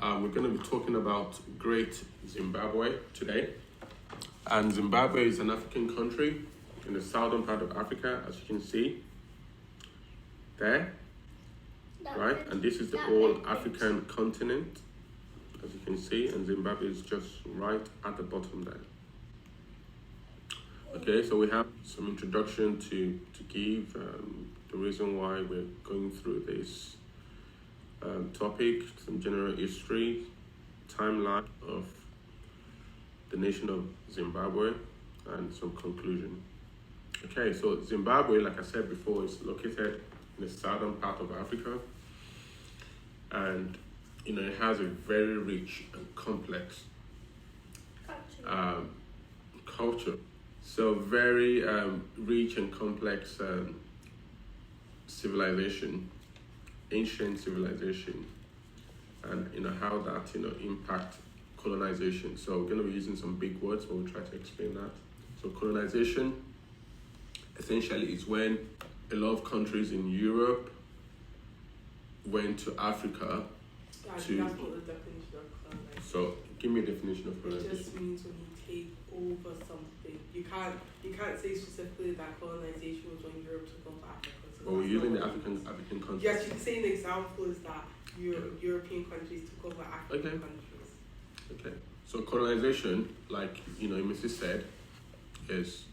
We're going to be talking about Great Zimbabwe today. And Zimbabwe is an African country in the southern part of Africa, as you can see there, right? And this is the whole African continent, as you can see, and Zimbabwe is just right at the bottom there. Okay, so we have some introduction to give, the reason why we're going through this topic, some general history, timeline of the nation of Zimbabwe, and some conclusion. Okay, so Zimbabwe, like I said before, is located in the southern part of Africa, and it has a very rich and complex culture. So very rich and complex civilization, ancient civilization, and how that impact colonization. So we're going to be using some big words, but we'll try to explain that. So colonization essentially is when a lot of countries in Europe went to Africa That's not the definition of colonization. So give me a definition of colonization. It just means when you take over something. You can't say specifically that colonization was when Europe took over Africa. So we're using the African countries. Yes, you can say an example is that European countries took over African countries. Okay. So colonization, like Mrs. said, is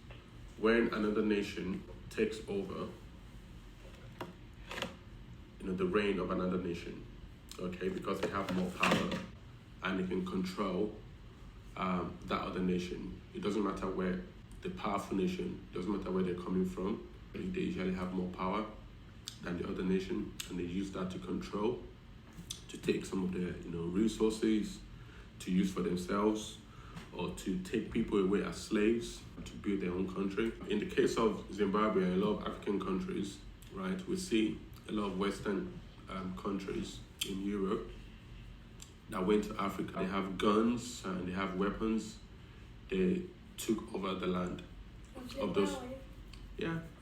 when another nation takes over the reign of another nation. Okay, because they have more power and they can control that other nation. It doesn't matter where the powerful nation, doesn't matter where they're coming from, they usually have more power than the other nation, and they use that to control, to take some of their resources to use for themselves, or to take people away as slaves to build their own country. In the case of Zimbabwe and a lot of African countries, right, we see a lot of Western countries in Europe that went to Africa. They have guns and they have weapons. They took over the land of those,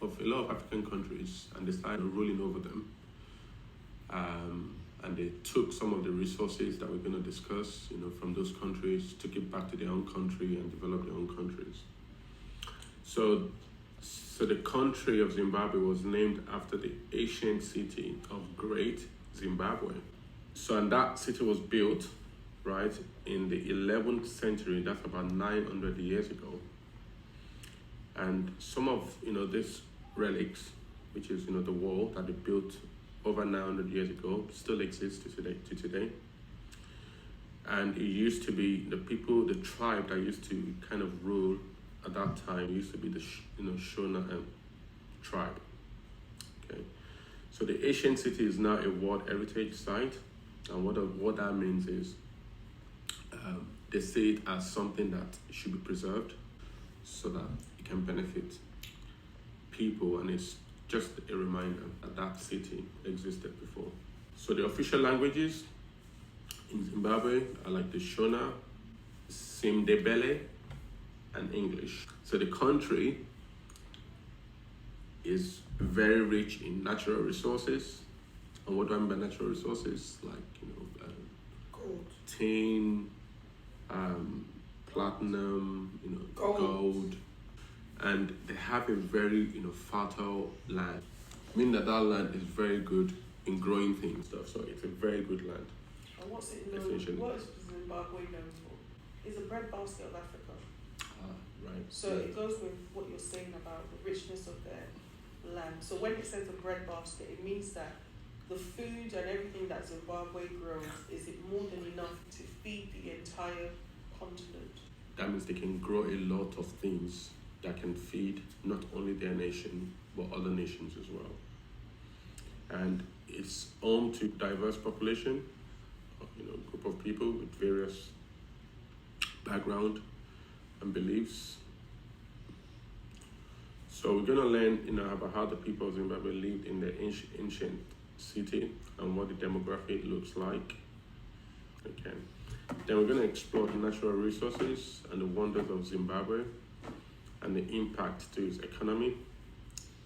of a lot of African countries, and they started ruling over them. And they took some of the resources that we're going to discuss, from those countries, took it back to their own country and developed their own countries. So the country of Zimbabwe was named after the ancient city of Great Zimbabwe. So, and that city was built, right, in the 11th century. That's about 900 years ago. And some of, these relics, which is, the wall that they built over 900 years ago, still exists to today. And it used to be the tribe that used to kind of rule at that time used to be the Shona tribe. Okay, so the ancient city is now a World Heritage Site, and what that means is they see it as something that should be preserved so that it can benefit people, and it's just a reminder that that city existed before. So the official languages in Zimbabwe are like the Shona, Simdebele, and English. So the country is very rich in natural resources. And what do I mean by natural resources? Like, Gold. Tin, platinum, gold. And they have a very, fertile land. Meaning that land is very good in growing things and stuff. So it's a very good land. And what's it known? What is Zimbabwe known for? It's a breadbasket of Africa. Right. So it goes with what you're saying about the richness of their land. So when it says a breadbasket, it means that the food and everything that Zimbabwe grows, is it more than enough to feed the entire continent? That means they can grow a lot of things that can feed not only their nation, but other nations as well. And it's home to diverse population, group of people with various background and beliefs. So we're going to learn about how the people of Zimbabwe lived in the ancient city and what the demographic looks like. Okay. Then we're going to explore the natural resources and the wonders of Zimbabwe and the impact to its economy.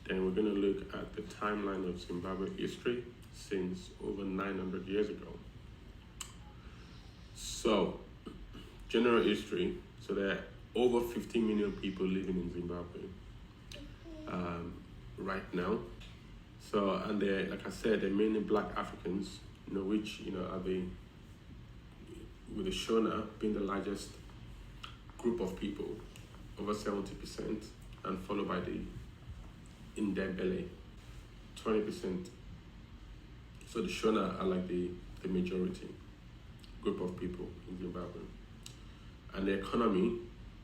Then we're going to look at the timeline of Zimbabwe history since over 900 years ago. So, general history. So there are over 50 million people living in Zimbabwe right now. So, and they're, like I said, they're mainly black Africans, which, are with the Shona being the largest group of people, over 70%, and followed by the Indebele, 20%. So the Shona are like the majority group of people in Zimbabwe. And the economy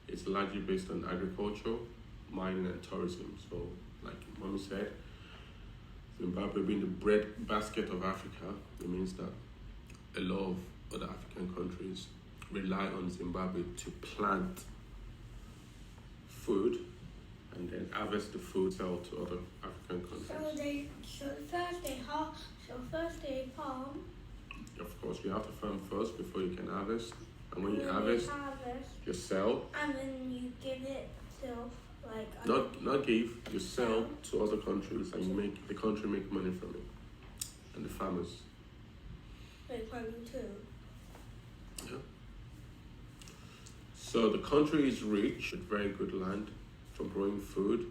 is largely based on agriculture, mining, and tourism. So, like Mommy said, Zimbabwe being the bread basket of Africa, it means that a lot of other African countries rely on Zimbabwe to plant food and then harvest the food, sell to other African countries. So first they farm. Of course, you have to farm first before you can harvest. And when you harvest, you sell. And then you give it to like. Not give, you sell to other countries, and the country make money from it, and the farmers. Make money too. Yeah. So the country is rich with very good land for growing food.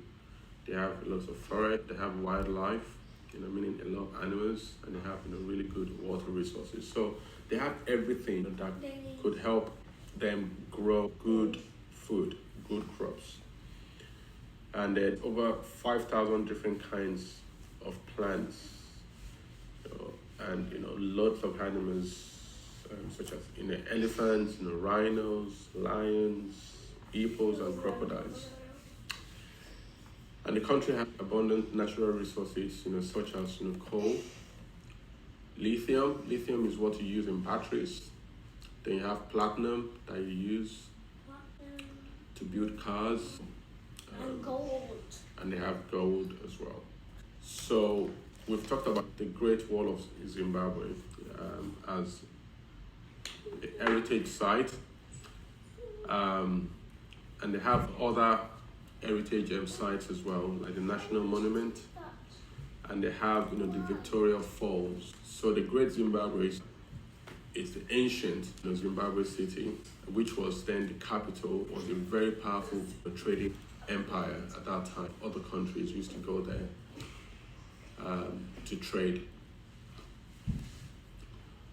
They have lots of forest. They have wildlife, meaning a lot of animals, and they have really good water resources. So they have everything that could help them grow good food, good crops. And there's over 5,000 different kinds of plants, and lots of animals, such as elephants, rhinos, lions, hippos, and crocodiles. And the country has abundant natural resources, such as coal, lithium. Lithium is what you use in batteries. Then you have platinum that you use to build cars. And gold. And they have gold as well. So we've talked about the Great Wall of Zimbabwe as a heritage site, and they have other heritage sites as well, like the National Monument, and they have the Victoria Falls. So the Great Zimbabwe is the ancient Zimbabwe city, which was then the capital, was a very powerful trading empire at that time. Other countries used to go there to trade.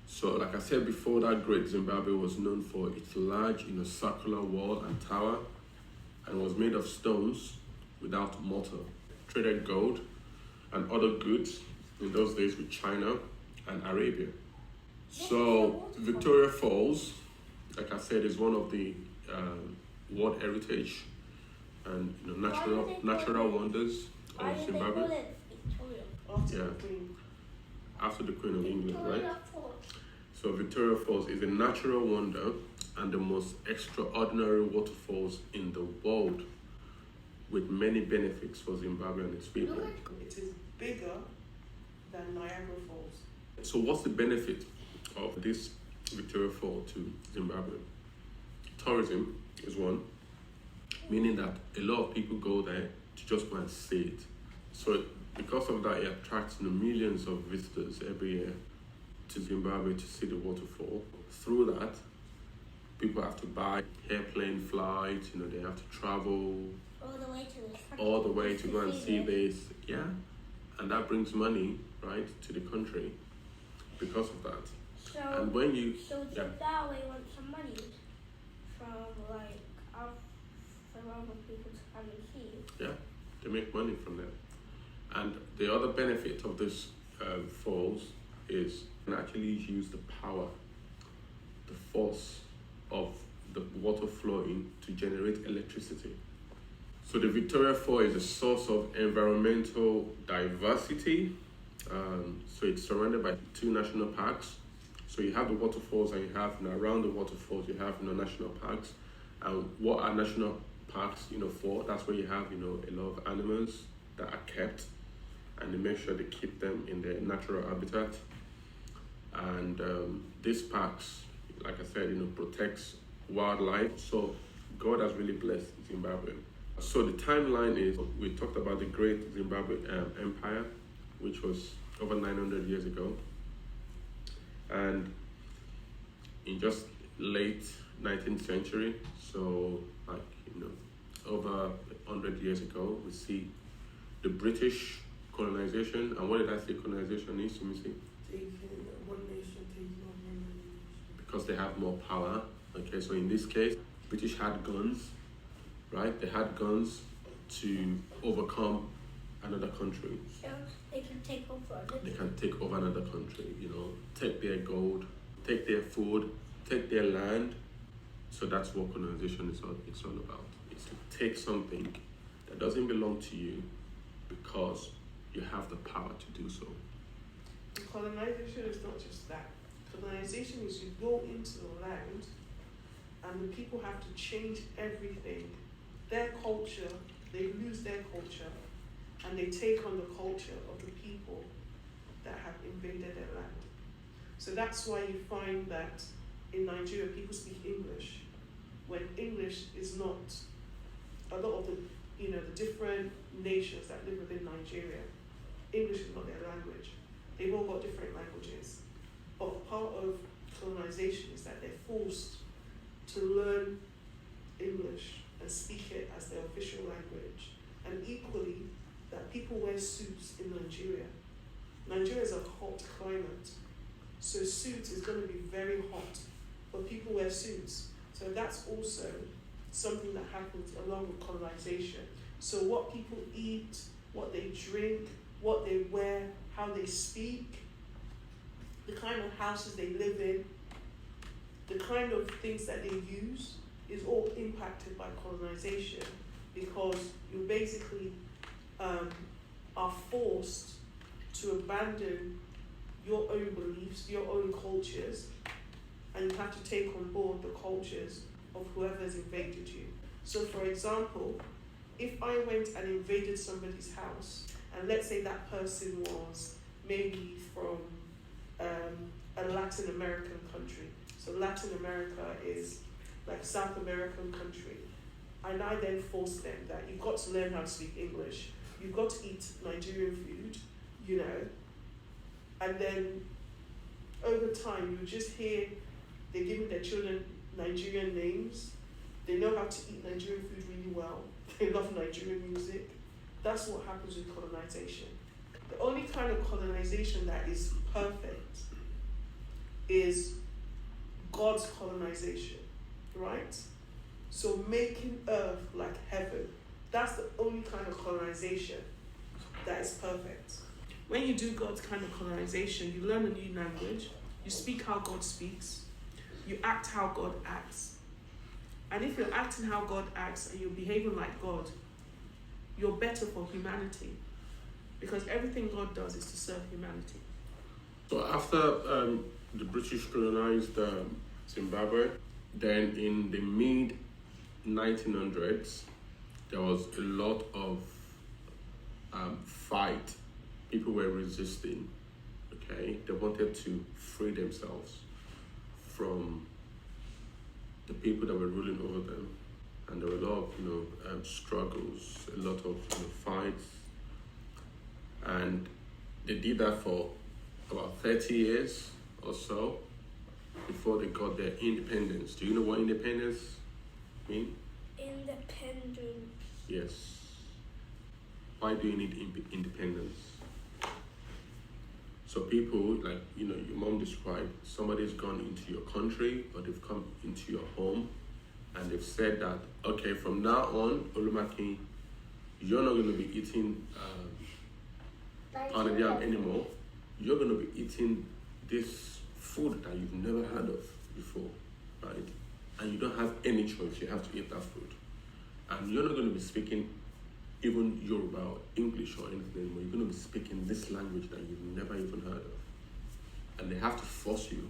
So like I said before, that Great Zimbabwe was known for its large circular wall and tower, and was made of stones without mortar. Traded gold and other goods in those days with China and Arabia. So Victoria Falls, like I said, is one of the World Heritage and natural wonders of Zimbabwe. After the Queen of England, right? So Victoria Falls is a natural wonder and the most extraordinary waterfalls in the world, with many benefits for Zimbabwe and its people. It is bigger than Niagara Falls. So what's the benefit of this Victoria Fall to Zimbabwe? Tourism is one, meaning that a lot of people go there to just go and see it. So because of that, it attracts millions of visitors every year to Zimbabwe to see the waterfall. Through that, people have to buy airplane flights, they have to travel all the way to go and see this. Yeah, and that brings money, right, to the country because of that. So, and when you... Zimbabwe wants some money from other people to come and see. Yeah, they make money from that. And the other benefit of this falls is you can actually use the power, the force of the water flowing to generate electricity. So the Victoria Fall is a source of environmental diversity. So it's surrounded by 2 national parks. So you have the waterfalls, and you have around the waterfalls you have national parks. And what are national parks for? That's where you have a lot of animals that are kept, and they make sure they keep them in their natural habitat. And these parks, like I said, protects wildlife. So God has really blessed Zimbabwe. So the timeline is, we talked about the Great Zimbabwe Empire, which was over 900 years ago. And in just late 19th century. So, like, over 100 years ago, we see the British colonization. And what did I say colonization is? Let me see. Taking one nation, taking on one nation. Because they have more power. Okay, so in this case, British had guns, right? They had guns to overcome another country. So they can take over They can take over another country, take their gold, take their food, take their land. So that's what colonization is all about. It's to take something that doesn't belong to you because you have the power to do so. And colonization is not just that. Colonization is you go into the land and the people have to change everything. Their culture, they lose their culture and they take on the culture of the people that have invaded their land. So that's why you find that in Nigeria people speak English when English is not a lot of the the different nations that live within Nigeria. English is not their language. They've all got different languages. But part of colonization is that they're forced to learn English and speak it as their official language. And equally, that people wear suits in Nigeria. Nigeria is a hot climate, so suits is going to be very hot, but people wear suits. So that's also something that happens along with colonization. So what people eat, what they drink, what they wear, how they speak, the kind of houses they live in, the kind of things that they use is all impacted by colonization, because you basically are forced to abandon your own beliefs, your own cultures, and you have to take on board the cultures of whoever has invaded you. So for example, if I went and invaded somebody's house, and let's say that person was maybe from a Latin American country. So Latin America is like South American country. And I then forced them that you've got to learn how to speak English. You've got to eat Nigerian food, And then over time, you just hear they're giving their children Nigerian names. They know how to eat Nigerian food really well. They love Nigerian music. That's what happens with colonization. The only kind of colonization that is perfect is God's colonization, right? So making earth like heaven, that's the only kind of colonization that is perfect. When you do God's kind of colonization, you learn a new language, you speak how God speaks, you act how God acts. And if you're acting how God acts and you're behaving like God, you're better for humanity, because everything God does is to serve humanity. So after the British colonized Zimbabwe, then in the mid-1900s, there was a lot of fight. People were resisting, okay? They wanted to free themselves from the people that were ruling over them. And there were a lot of, struggles, a lot of fights. And they did that for about 30 years or so before they got their independence. Do you know what independence means? Independent. Yes. Why do you need independence? So people, like, your mom described, somebody's gone into your country or they've come into your home and they've said that, okay, from now on, Olumaki, you're not going to be eating pounded yam anymore. You're going to be eating this food that you've never heard of before, right? And you don't have any choice. You have to eat that food. And you're not going to be speaking even Yoruba or English or anything anymore. You're going to be speaking this language that you've never even heard of. And they have to force you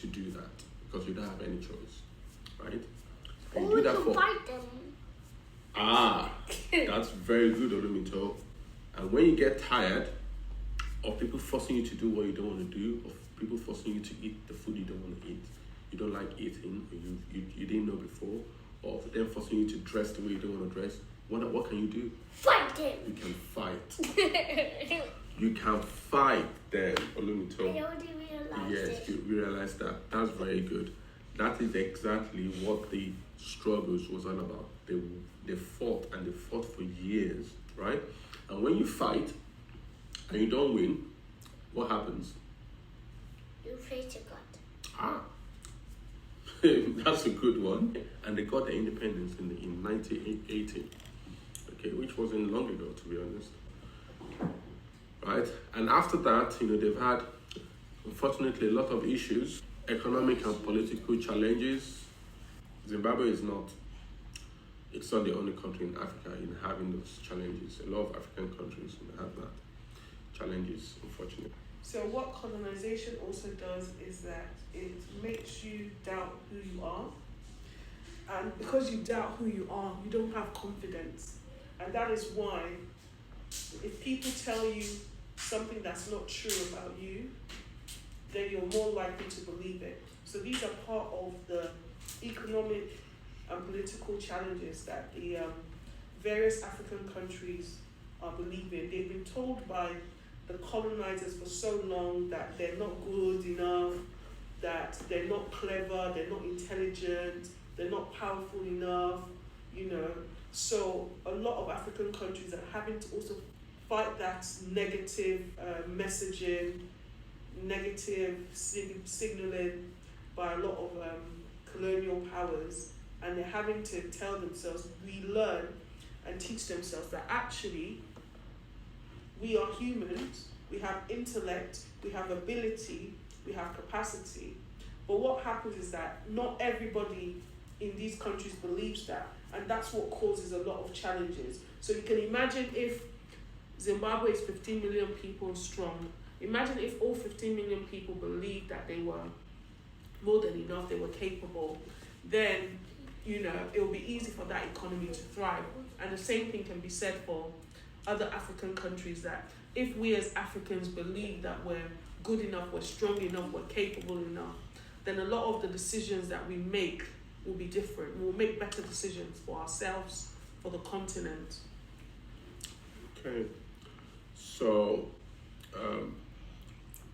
to do that because you don't have any choice, right? And Or you we do that can for... fight them. That's very good, Olumito. And when you get tired of people forcing you to do what you don't want to do, of people forcing you to eat the food you don't want to eat, you don't like eating, or you didn't know before, or them forcing you to dress the way you don't want to dress, what can you do? Fight him. You can fight. You can fight them, Olumito. I already realized Yes, it. you realize that. That's very good. that is exactly what the struggles was all about. They fought, and they fought for years, right? And when you fight and you don't win, what happens? You pray to God. Ah, that's a good one. And they got their independence in 1980, okay, which wasn't long ago, to be honest. Right? And after that, they've had, unfortunately, a lot of issues, economic and political challenges. Zimbabwe is not, it's not the only country in Africa in having those challenges. A lot of African countries have that challenges, unfortunately. So what colonization also does is that it makes you doubt who you are. And because you doubt who you are, you don't have confidence. And that is why if people tell you something that's not true about you, then you're more likely to believe it. So these are part of the economic and political challenges that the various African countries are believing. They've been told by the colonizers for so long that they're not good enough, that they're not clever, they're not intelligent, they're not powerful enough, So a lot of African countries are having to also fight that negative messaging, negative signaling by a lot of colonial powers, and they're having to tell themselves, relearn and teach themselves that actually we are humans, we have intellect, we have ability, we have capacity. But what happens is that not everybody in these countries believes that, and that's what causes a lot of challenges. So you can imagine if Zimbabwe is 15 million people strong, imagine if all 15 million people believed that they were more than enough, they were capable, then it will be easy for that economy to thrive. And the same thing can be said for other African countries, that if we as Africans believe that we're good enough, we're strong enough, we're capable enough, then a lot of the decisions that we make will be different. We'll make better decisions for ourselves, for the continent. Okay, so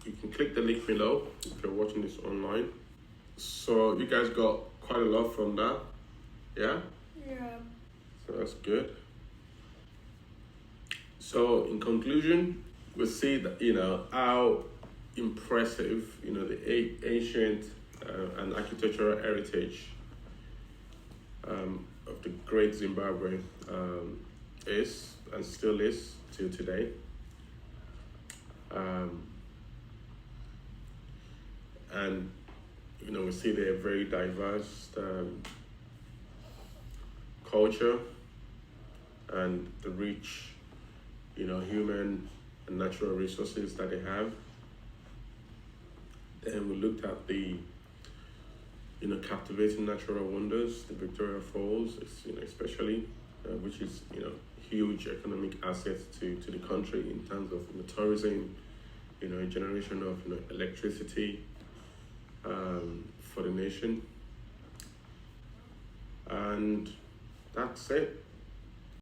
you can click the link below if you're watching this online. So you guys got quite a lot from that, yeah? Yeah. So that's good. So in conclusion, we see that, how impressive, the ancient and architectural heritage of the Great Zimbabwe is, and still is till today. And we see they're very diverse culture, and the rich, human and natural resources that they have. Then we looked at the, captivating natural wonders, the Victoria Falls, especially, which is, huge economic assets to the country in terms of tourism, generation of electricity for the nation. And that's it.